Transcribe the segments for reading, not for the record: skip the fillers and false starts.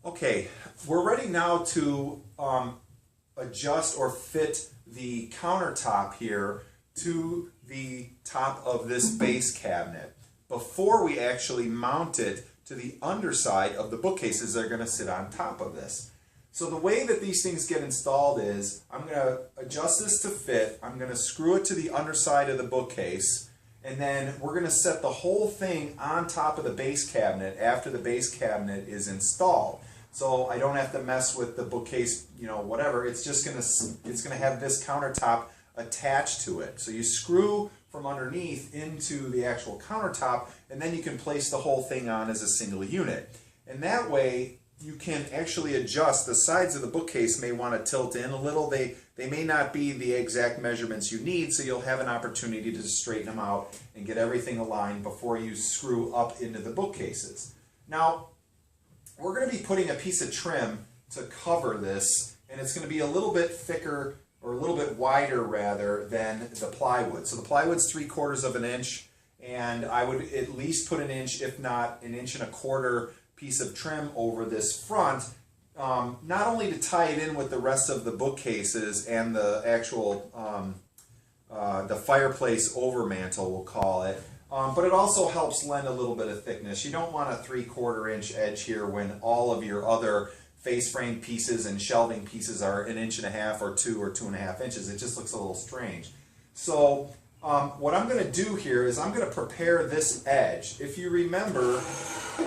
Okay, we're ready now to adjust or fit the countertop here to the top of this base cabinet before we actually mount it to the underside of the bookcases that are going to sit on top of this. So the way that these things get installed is I'm going to adjust this to fit, I'm going to screw it to the underside of the bookcase, and then we're going to set the whole thing on top of the base cabinet after the base cabinet is installed. So I don't have to mess with the bookcase, whatever. It's just going to have this countertop attached to it. So you screw from underneath into the actual countertop, and then you can place the whole thing on as a single unit. And that way you can actually adjust. The sides of the bookcase may want to tilt in a little. They may not be the exact measurements you need, so you'll have an opportunity to straighten them out and get everything aligned before you screw up into the bookcases. Now, we're going to be putting a piece of trim to cover this, and it's going to be a little bit thicker, or a little bit wider rather, than the plywood. So the plywood's 3/4 of an inch, and I would at least put an inch, if not an inch and a quarter piece of trim over this front, not only to tie it in with the rest of the bookcases and the actual the fireplace overmantel, we'll call it, but it also helps lend a little bit of thickness. You don't want a 3/4 inch edge here when all of your other face frame pieces and shelving pieces are 1.5 inches or 2 or 2.5 inches. It just looks a little strange. So what I'm going to do here is I'm going to prepare this edge. If you remember,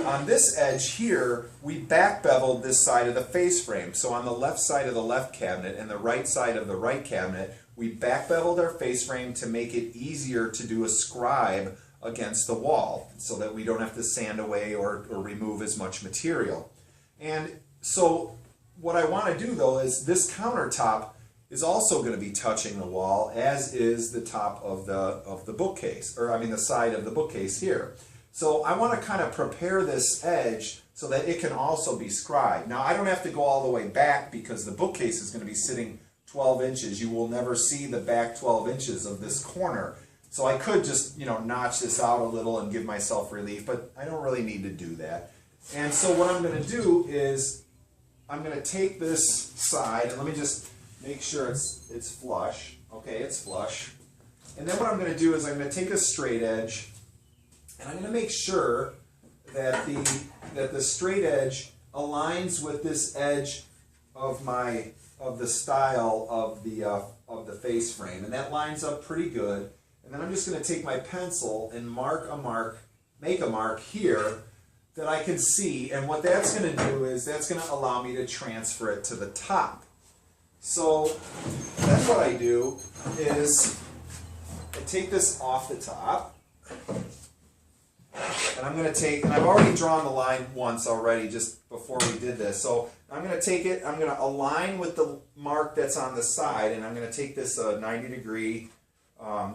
on this edge here, we back beveled this side of the face frame. So on the left side of the left cabinet and the right side of the right cabinet, we back beveled our face frame to make it easier to do a scribe against the wall so that we don't have to sand away or remove as much material. And so what I want to do though is this countertop is also going to be touching the wall, as is the top of the bookcase, or I mean the side of the bookcase here. So I want to kind of prepare this edge so that it can also be scribed. Now I don't have to go all the way back because the bookcase is going to be sitting 12 inches. You will never see the back 12 inches of this corner. So I could just, notch this out a little and give myself relief, but I don't really need to do that. And so what I'm going to do is I'm going to take this side, and let me just make sure it's flush. Okay, it's flush. And then what I'm going to do is I'm going to take a straight edge, and I'm going to make sure that the straight edge aligns with this edge of the style of the face frame, and that lines up pretty good. And then I'm just going to take my pencil and make a mark here that I can see, and what that's going to do is that's going to allow me to transfer it to the top. So then what I do is I take this off the top, and I'm going to take, and I've already drawn the line once already just before we did this, so I'm going to take it, I'm going to align with the mark that's on the side, and I'm going to take this 90-degree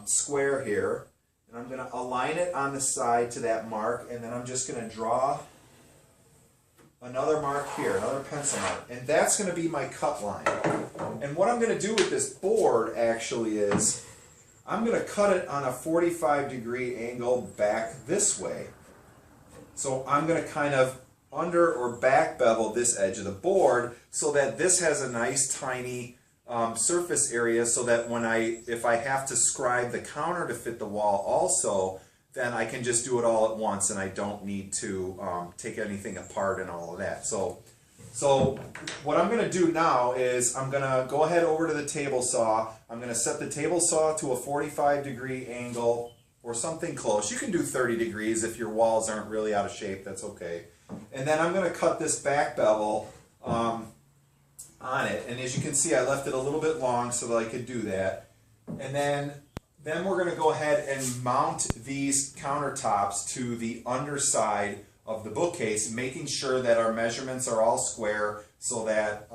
square here, and I'm going to align it on the side to that mark, and then I'm just going to draw another mark here, another pencil mark, and that's going to be my cut line. And what I'm going to do with this board actually is I'm going to cut it on a 45-degree angle back this way. So I'm going to kind of under or back bevel this edge of the board so that this has a nice tiny surface area, so that if I have to scribe the counter to fit the wall also, then I can just do it all at once and I don't need to take anything apart and all of that. So what I'm going to do now is I'm going to go ahead over to the table saw. I'm going to set the table saw to a 45-degree angle or something close. You can do 30 degrees if your walls aren't really out of shape, that's okay. And then I'm going to cut this back bevel on it, and as you can see I left it a little bit long so that I could do that. And then we're going to go ahead and mount these countertops to the underside of the bookcase, making sure that our measurements are all square so that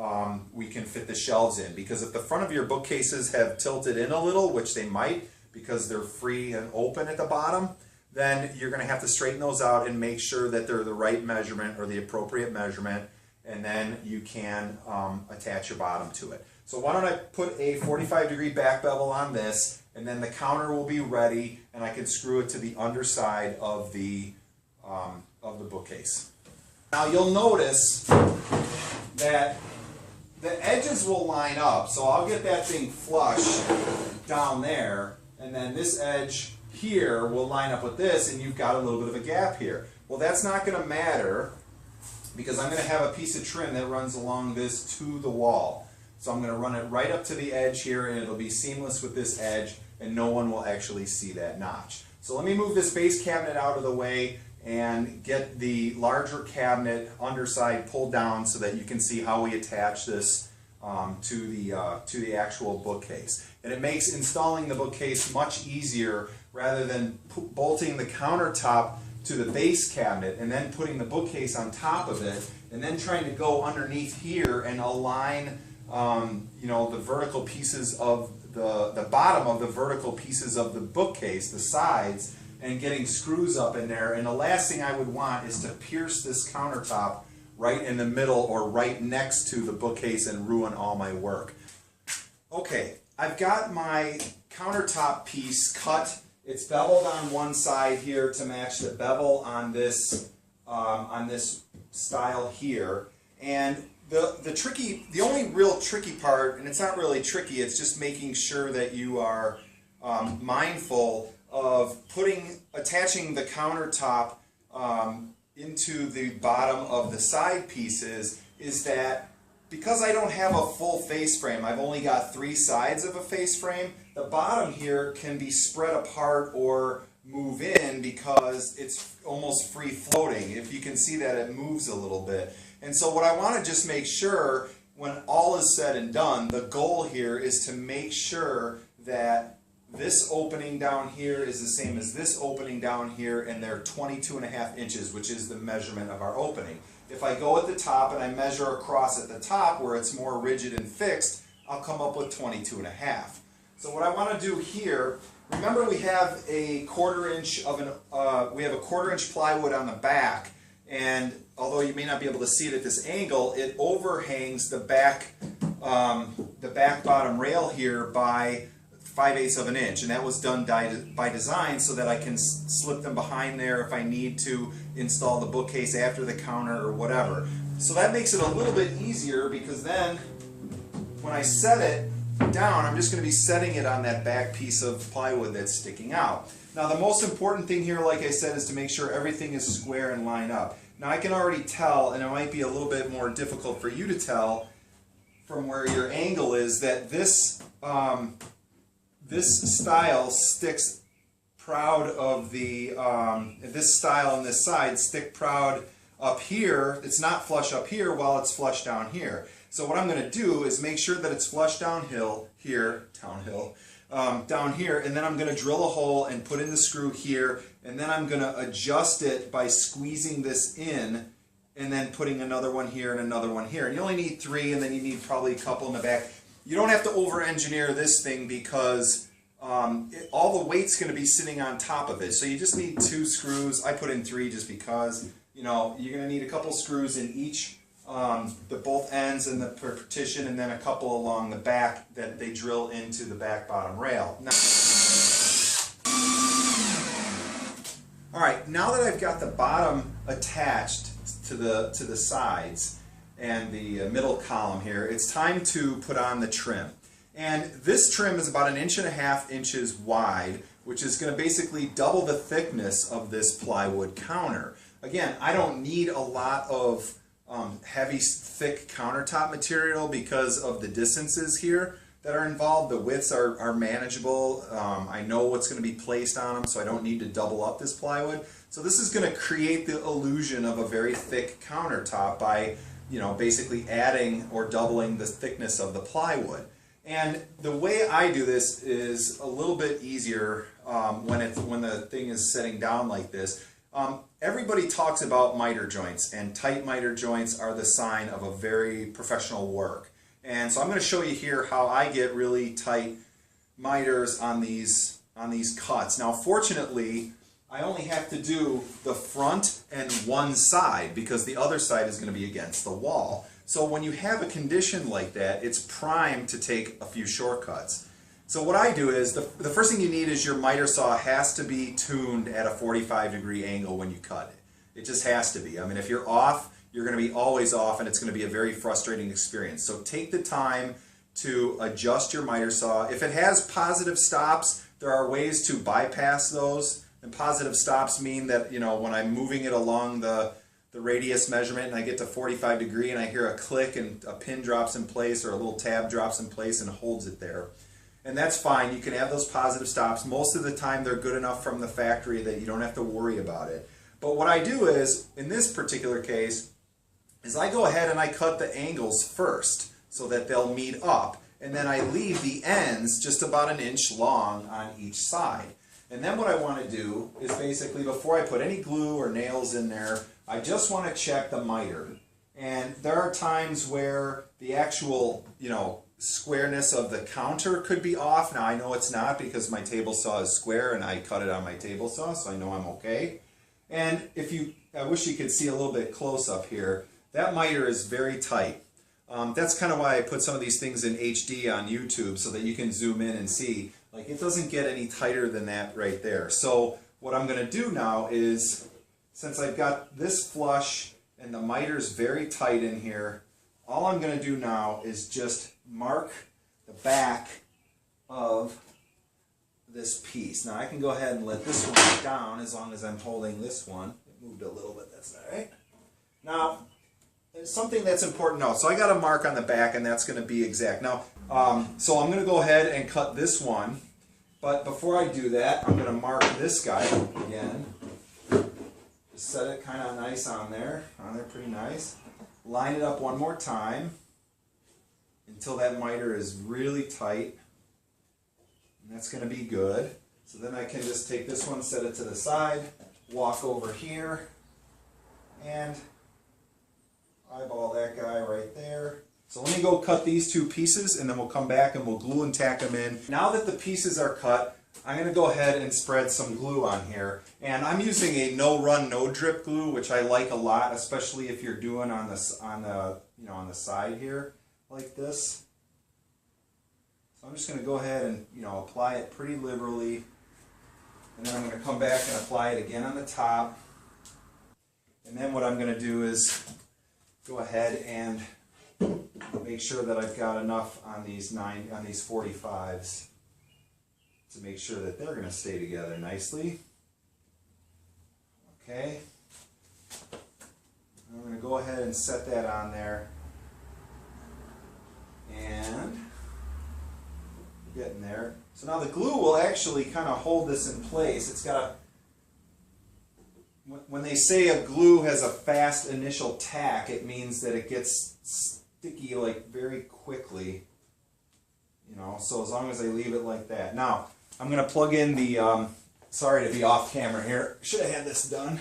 we can fit the shelves in. Because if the front of your bookcases have tilted in a little, which they might because they're free and open at the bottom, then you're going to have to straighten those out and make sure that they're the right measurement or the appropriate measurement, and then you can attach your bottom to it. So why don't I put a 45-degree back bevel on this, and then the counter will be ready, and I can screw it to the underside of the bookcase. Now you'll notice that the edges will line up, so I'll get that thing flush down there, and then this edge here will line up with this, and you've got a little bit of a gap here. Well, that's not going to matter because I'm going to have a piece of trim that runs along this to the wall. So I'm going to run it right up to the edge here, and it'll be seamless with this edge, and no one will actually see that notch. So let me move this base cabinet out of the way and get the larger cabinet underside pulled down so that you can see how we attach this to the actual bookcase. And it makes installing the bookcase much easier rather than bolting the countertop to the base cabinet and then putting the bookcase on top of it and then trying to go underneath here and align you know, the vertical pieces of the bottom of the vertical pieces of the bookcase, the sides, and getting screws up in there. And the last thing I would want is to pierce this countertop right in the middle or right next to the bookcase and ruin all my work. Okay, I've got my countertop piece cut. It's beveled on one side here to match the bevel on this style here. And the only real tricky part, and it's not really tricky, it's just making sure that you are mindful of attaching the countertop into the bottom of the side pieces, is that because I don't have a full face frame, I've only got 3 sides of a face frame, the bottom here can be spread apart or move in because it's almost free floating. If you can see that, it moves a little bit. And so what I want to just make sure, when all is said and done, the goal here is to make sure that this opening down here is the same as this opening down here, and they're 22.5 inches, which is the measurement of our opening. If I go at the top and I measure across at the top where it's more rigid and fixed, I'll come up with 22.5. So what I want to do here, remember we have a 1/4 inch of we have a 1/4 inch plywood on the back, and although you may not be able to see it at this angle, it overhangs the back bottom rail here by 5/8 of an inch, and that was done by design so that I can slip them behind there if I need to install the bookcase after the counter or whatever. So that makes it a little bit easier, because then when I set it down, I'm just going to be setting it on that back piece of plywood that's sticking out. Now the most important thing here, like I said, is to make sure everything is square and line up. Now I can already tell, and it might be a little bit more difficult for you to tell from where your angle is, that this style sticks proud of the, this style on this side stick proud up here. It's not flush up here while it's flush down here. So what I'm going to do is make sure that it's flush downhill here, down here, and then I'm going to drill a hole and put in the screw here, and then I'm going to adjust it by squeezing this in and then putting another one here and another one here. And you only need 3, and then you need probably a couple in the back. You don't have to over-engineer this thing because all the weight's going to be sitting on top of it. So you just need 2 screws. I put in 3 just because, you know, you're going to need a couple screws in each, both ends and the partition, and then a couple along the back that they drill into the back bottom rail. Now, all right, now that I've got the bottom attached to the sides and the middle column here, it's time to put on the trim. And this trim is about 1.5 inches wide, which is going to basically double the thickness of this plywood counter. Again, I don't need a lot of heavy, thick countertop material because of the distances here that are involved. The widths are manageable. I know what's going to be placed on them, so I don't need to double up this plywood. So this is going to create the illusion of a very thick countertop by, you know, basically adding or doubling the thickness of the plywood. And the way I do this is a little bit easier when the thing is setting down like this. Everybody talks about miter joints, and tight miter joints are the sign of a very professional work. And so I'm going to show you here how I get really tight miters on these cuts. Now fortunately, I only have to do the front and one side because the other side is going to be against the wall. So when you have a condition like that, it's prime to take a few shortcuts. So what I do is, the first thing you need is your miter saw has to be tuned at a 45-degree angle when you cut it. It just has to be. I mean, if you're off, you're going to be always off and it's going to be a very frustrating experience. So take the time to adjust your miter saw. If it has positive stops, there are ways to bypass those. And positive stops mean that, you know, when I'm moving it along the radius measurement and I get to 45 degree and I hear a click and a pin drops in place or a little tab drops in place and holds it there. And that's fine. You can have those positive stops. Most of the time they're good enough from the factory that you don't have to worry about it. But what I do is, in this particular case, is I go ahead and I cut the angles first so that they'll meet up. And then I leave the ends just about 1 inch long on each side. And then what I want to do is basically, before I put any glue or nails in there, I just want to check the miter. And there are times where the actual, you know, squareness of the counter could be off. Now I know it's not because my table saw is square and I cut it on my table saw, so I know I'm okay. And if you, I wish you could see a little bit close up here, that miter is very tight. That's kind of why I put some of these things in HD on YouTube so that you can zoom in and see. Like, it doesn't get any tighter than that right there. So what I'm going to do now is, since I've got this flush and the miter's very tight in here, all I'm going to do now is just mark the back of this piece. Now I can go ahead and let this one down as long as I'm holding this one. It moved a little bit, that's all right. Now, something that's important now. So I got a mark on the back and that's going to be exact. Now, so I'm going to go ahead and cut this one. But before I do that, I'm going to mark this guy again. Just set it kind of nice on there pretty nice. Line it up one more time until that miter is really tight. And that's going to be good. So then I can just take this one, set it to the side, walk over here, and eyeball that guy right there. So let me go cut these two pieces and then we'll come back and we'll glue and tack them in. Now that the pieces are cut, I'm going to go ahead and spread some glue on here. And I'm using a no run, no drip glue, which I like a lot, especially if you're doing on the side here like this. So I'm just going to go ahead and, you know, apply it pretty liberally. And then I'm going to come back and apply it again on the top. And then what I'm going to do is go ahead and make sure that I've got enough on these 45s to make sure that they're going to stay together nicely. Okay. I'm going to go ahead and set that on there. And we're getting there. So now the glue will actually kind of hold this in place. It's got a, when they say a glue has a fast initial tack, it means that it gets sticky like very quickly, you know, so as long as I leave it like that. Now, I'm going to plug in the, sorry to be off camera here, should have had this done.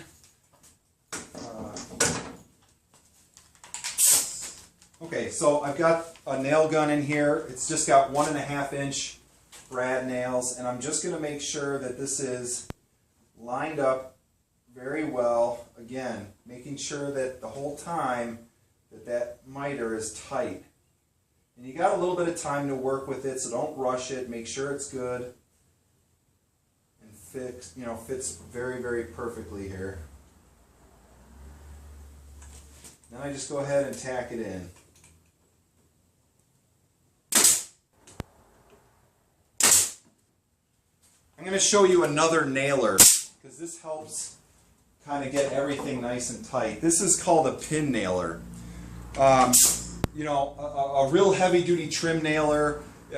Okay, so I've got a nail gun in here. It's just got 1.5 inch brad nails, and I'm just going to make sure that this is lined up very well. Again, making sure that the whole time that miter is tight. And you got a little bit of time to work with it, so don't rush it. Make sure it's good and fits very, very perfectly here. Then I just go ahead and tack it in. I'm going to show you another nailer because this helps kind of get everything nice and tight. This is called a pin nailer. You know, a real heavy-duty trim nailer, you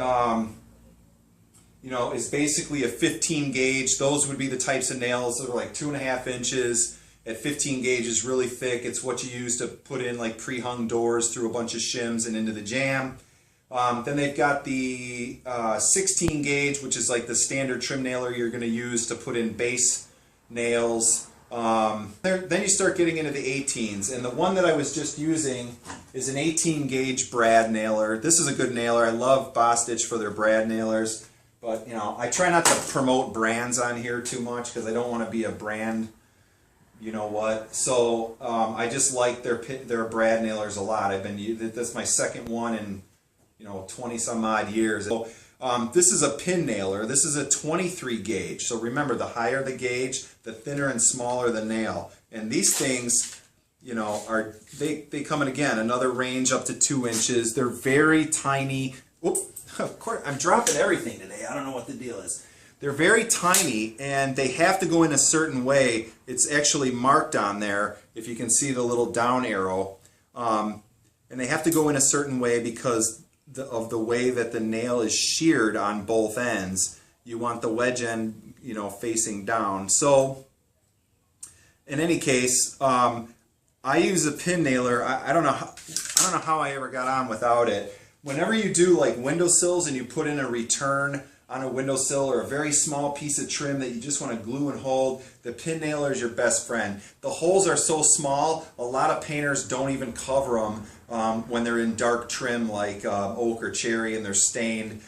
know, is basically a 15 gauge. Those would be the types of nails that are like 2.5 inches. At 15 gauge is really thick. It's what you use to put in like pre-hung doors through a bunch of shims and into the jamb. Then they've got the 16 gauge, which is like the standard trim nailer you're going to use to put in base nails. Then you start getting into the 18s, and the one that I was just using is an 18 gauge brad nailer. This is a good nailer. I love Bostitch for their brad nailers, but you know, I try not to promote brands on here too much because I don't want to be a brand, you know what. So I just like their brad nailers a lot. That's my second one in 20 some odd years. So, this is a pin nailer. This is a 23 gauge. So remember, the higher the gauge, the thinner and smaller the nail. And these things, you know, they come in, again, another range up to 2 inches. They're very tiny. Oop, of course, I'm dropping everything today. I don't know what the deal is. They're very tiny, and they have to go in a certain way. It's actually marked on there, if you can see the little down arrow. And they have to go in a certain way because of the way that the nail is sheared on both ends. You want the wedge end, you know, facing down. So, in any case, I use a pin nailer. I don't know how I ever got on without it. Whenever you do like windowsills and you put in a return on a windowsill or a very small piece of trim that you just want to glue and hold, the pin nailer is your best friend. The holes are so small, a lot of painters don't even cover them when they're in dark trim like oak or cherry and they're stained.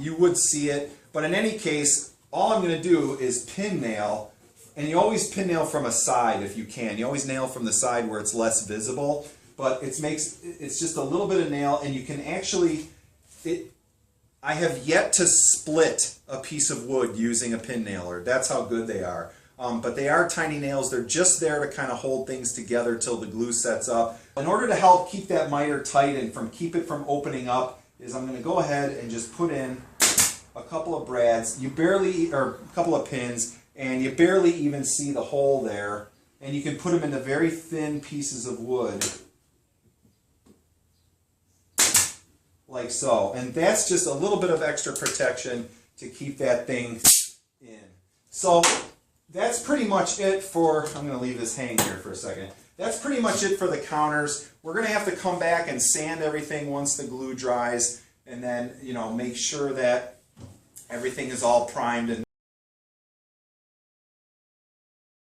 You would see it, but in any case, all I'm going to do is pin nail, and you always pin nail from a side if you can. You always nail from the side where it's less visible, but it's just a little bit of nail, and you can actually, I have yet to split a piece of wood using a pin nailer. That's how good they are. But they are tiny nails. They're just there to kind of hold things together till the glue sets up. In order to help keep that miter tight and keep it from opening up, is I'm going to go ahead and just put in a couple of brads. Or a couple of pins, and you barely even see the hole there. And you can put them into very thin pieces of wood, like so. And that's just a little bit of extra protection to keep that thing in. So that's pretty much it for, I'm going to leave this hang here for a second. That's pretty much it for the counters. We're going to have to come back and sand everything once the glue dries, and then, you know, make sure that everything is all primed and